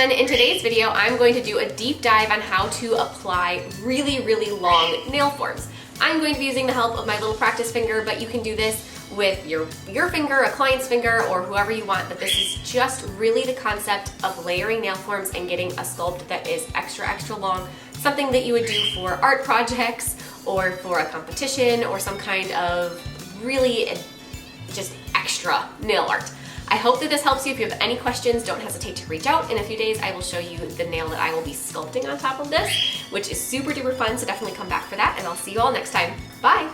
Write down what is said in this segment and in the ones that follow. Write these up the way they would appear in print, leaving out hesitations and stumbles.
everyone. In today's video, I'm going to do a deep dive on how to apply really, really long nail forms. I'm going to be using the help of my little practice finger, but you can do this with your finger, a client's finger, or whoever you want. But this is just really the concept of layering nail forms and getting a sculpt that is extra, extra long. Something that you would do for art projects or for a competition or some kind of really just extra nail art. I hope that this helps you. If you have any questions, don't hesitate to reach out. In a few days, I will show you the nail that I will be sculpting on top of this, which is super duper fun, so definitely come back for that, and I'll see you all next time. Bye!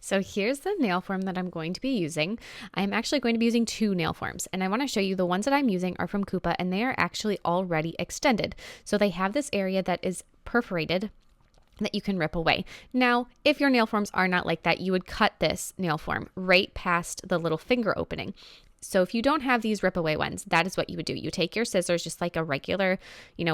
So here's the nail form that I'm going to be using. I'm actually going to be using two nail forms, and I want to show you the ones that I'm using are from Coupa, and they are actually already extended. So they have this area that is perforated that you can rip away. Now, if your nail forms are not like that, you would cut this nail form right past the little finger opening. So if you don't have these rip away ones, that is what you would do. You take your scissors, just like a regular,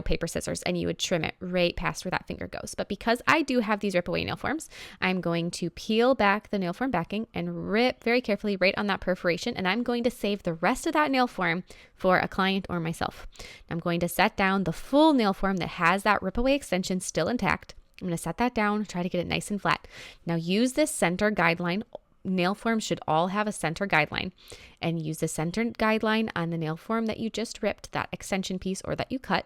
paper scissors, and you would trim it right past where that finger goes. But because I do have these rip away nail forms, I'm going to peel back the nail form backing and rip very carefully right on that perforation. And I'm going to save the rest of that nail form for a client or myself. I'm going to set down the full nail form that has that rip away extension still intact. I'm going to set that down, try to get it nice and flat. Now use this center guideline. Nail forms should all have a center guideline, and use the center guideline on the nail form that you just ripped, that extension piece or that you cut,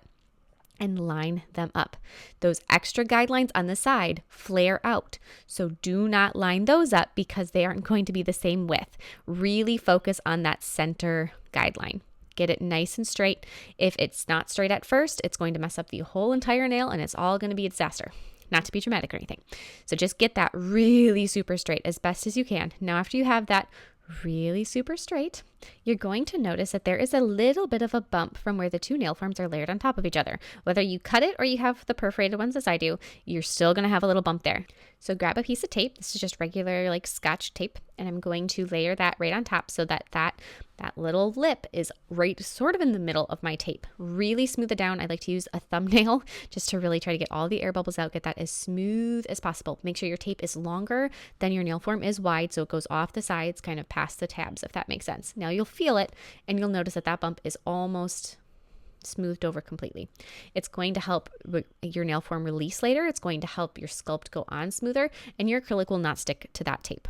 and line them up. Those extra guidelines on the side flare out, so do not line those up because they aren't going to be the same width. Really focus on that center guideline. Get it nice and straight. If it's not straight at first, it's going to mess up the whole entire nail and it's all going to be a disaster. Not to be dramatic or anything. So just get that really super straight as best as you can. Now, after you have that really super straight, you're going to notice that there is a little bit of a bump from where the two nail forms are layered on top of each other. Whether you cut it or you have the perforated ones as I do, you're still going to have a little bump there. So grab a piece of tape. This is just regular Scotch tape, and I'm going to layer that right on top so that that little lip is right sort of in the middle of my tape. Really smooth it down. I like to use a thumbnail just to really try to get all the air bubbles out, get that as smooth as possible. Make sure your tape is longer than your nail form is wide, so it goes off the sides, kind of past the tabs, if that makes sense. Now you'll feel it, and you'll notice that that bump is almost smoothed over completely. It's going to help your nail form release later. It's going to help your sculpt go on smoother, and your acrylic will not stick to that tape.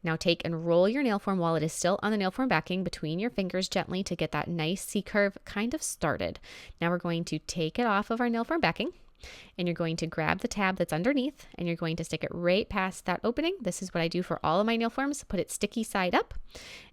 Now take and roll your nail form while it is still on the nail form backing between your fingers gently to get that nice C-curve kind of started. Now we're going to take it off of our nail form backing, and you're going to grab the tab that's underneath, and you're going to stick it right past that opening. This is what I do for all of my nail forms. Put it sticky side up,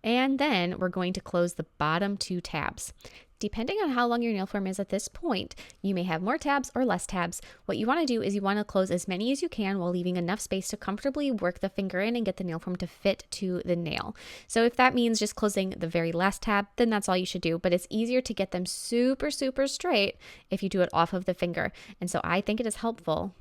and then we're going to close the bottom two tabs. Depending on how long your nail form is at this point, you may have more tabs or less tabs. What you want to do is you want to close as many as you can while leaving enough space to comfortably work the finger in and get the nail form to fit to the nail. So if that means just closing the very last tab, then that's all you should do. But it's easier to get them super, super straight if you do it off of the finger. And so I think it is helpful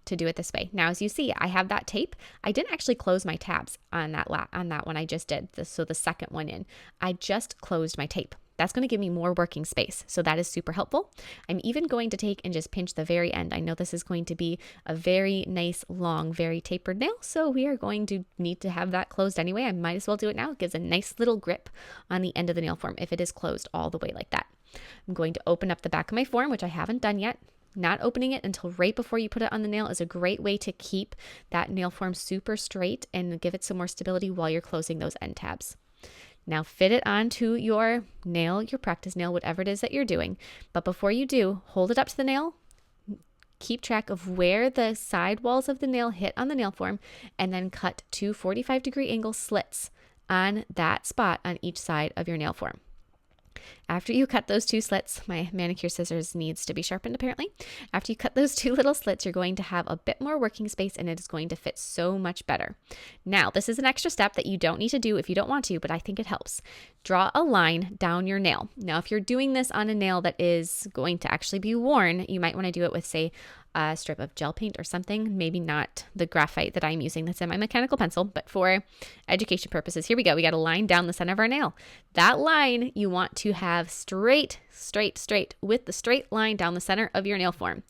to do it this way. Now, as you see, I have that tape. I didn't actually close my tabs on that one I just did. So the second one in, I just closed my tape. That's going to give me more working space. So that is super helpful. I'm even going to take and just pinch the very end. I know this is going to be a very nice, long, very tapered nail. So we are going to need to have that closed anyway. I might as well do it now. It gives a nice little grip on the end of the nail form if it is closed all the way like that. I'm going to open up the back of my form, which I haven't done yet. Not opening it until right before you put it on the nail is a great way to keep that nail form super straight and give it some more stability while you're closing those end tabs. Now fit it onto your nail, your practice nail, whatever it is that you're doing. But before you do, hold it up to the nail, keep track of where the side walls of the nail hit on the nail form, and then cut two 45-degree angle slits on that spot on each side of your nail form. After you cut those two slits, my manicure scissors needs to be sharpened apparently. After you cut those two little slits, you're going to have a bit more working space and it is going to fit so much better. Now, this is an extra step that you don't need to do if you don't want to, but I think it helps. Draw a line down your nail. Now, if you're doing this on a nail that is going to actually be worn, you might want to do it with, say, a strip of gel paint or something, maybe not the graphite that I'm using that's in my mechanical pencil, but for education purposes, here we go. We got a line down the center of our nail. That line you want to have straight with the straight line down the center of your nail form,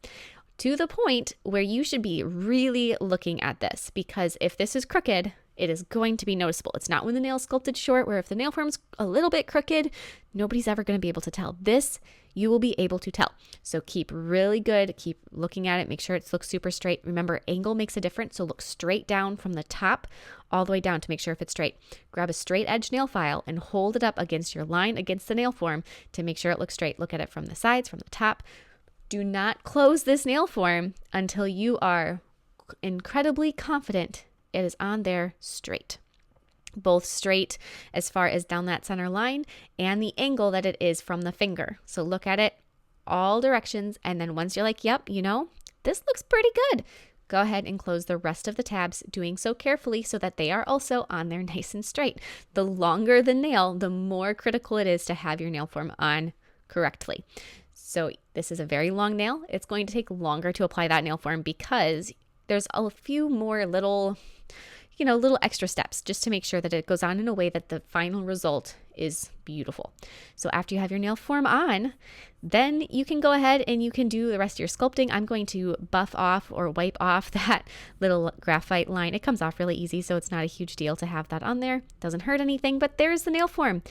to the point where you should be really looking at this, because if this is crooked, it is going to be noticeable. It's not when the nail is sculpted short, where if the nail form's a little bit crooked, nobody's ever going to be able to tell. This, you will be able to tell. So keep really good, keep looking at it, make sure it looks super straight. Remember, angle makes a difference, so look straight down from the top all the way down to make sure if it's straight. Grab a straight edge nail file and hold it up against your line against the nail form to make sure it looks straight. Look at it from the sides, from the top. Do not close this nail form until you are incredibly confident it is on there straight. Both straight as far as down that center line and the angle that it is from the finger. So look at it all directions, and then once you're like, yep, this looks pretty good, go ahead and close the rest of the tabs, doing so carefully so that they are also on there nice and straight. The longer the nail, the more critical it is to have your nail form on correctly. So this is a very long nail. It's going to take longer to apply that nail form because there's a few more little extra steps just to make sure that it goes on in a way that the final result is beautiful. So after you have your nail form on, then you can go ahead and you can do the rest of your sculpting. I'm going to buff off or wipe off that little graphite line. It comes off really easy, so it's not a huge deal to have that on there. Doesn't hurt anything, but there's the nail form.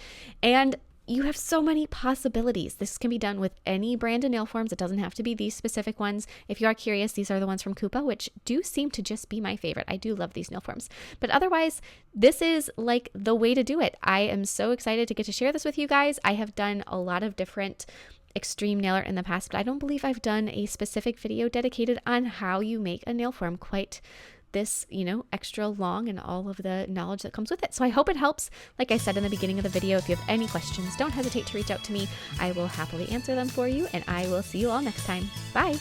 And you have so many possibilities. This can be done with any brand of nail forms. It doesn't have to be these specific ones. If you are curious, these are the ones from Coupa, which do seem to just be my favorite. I do love these nail forms. But otherwise, this is like the way to do it. I am so excited to get to share this with you guys. I have done a lot of different extreme nail art in the past, but I don't believe I've done a specific video dedicated on how you make a nail form quite this, extra long and all of the knowledge that comes with it. So I hope it helps. Like I said in the beginning of the video, if you have any questions, don't hesitate to reach out to me. I will happily answer them for you, and I will see you all next time. Bye.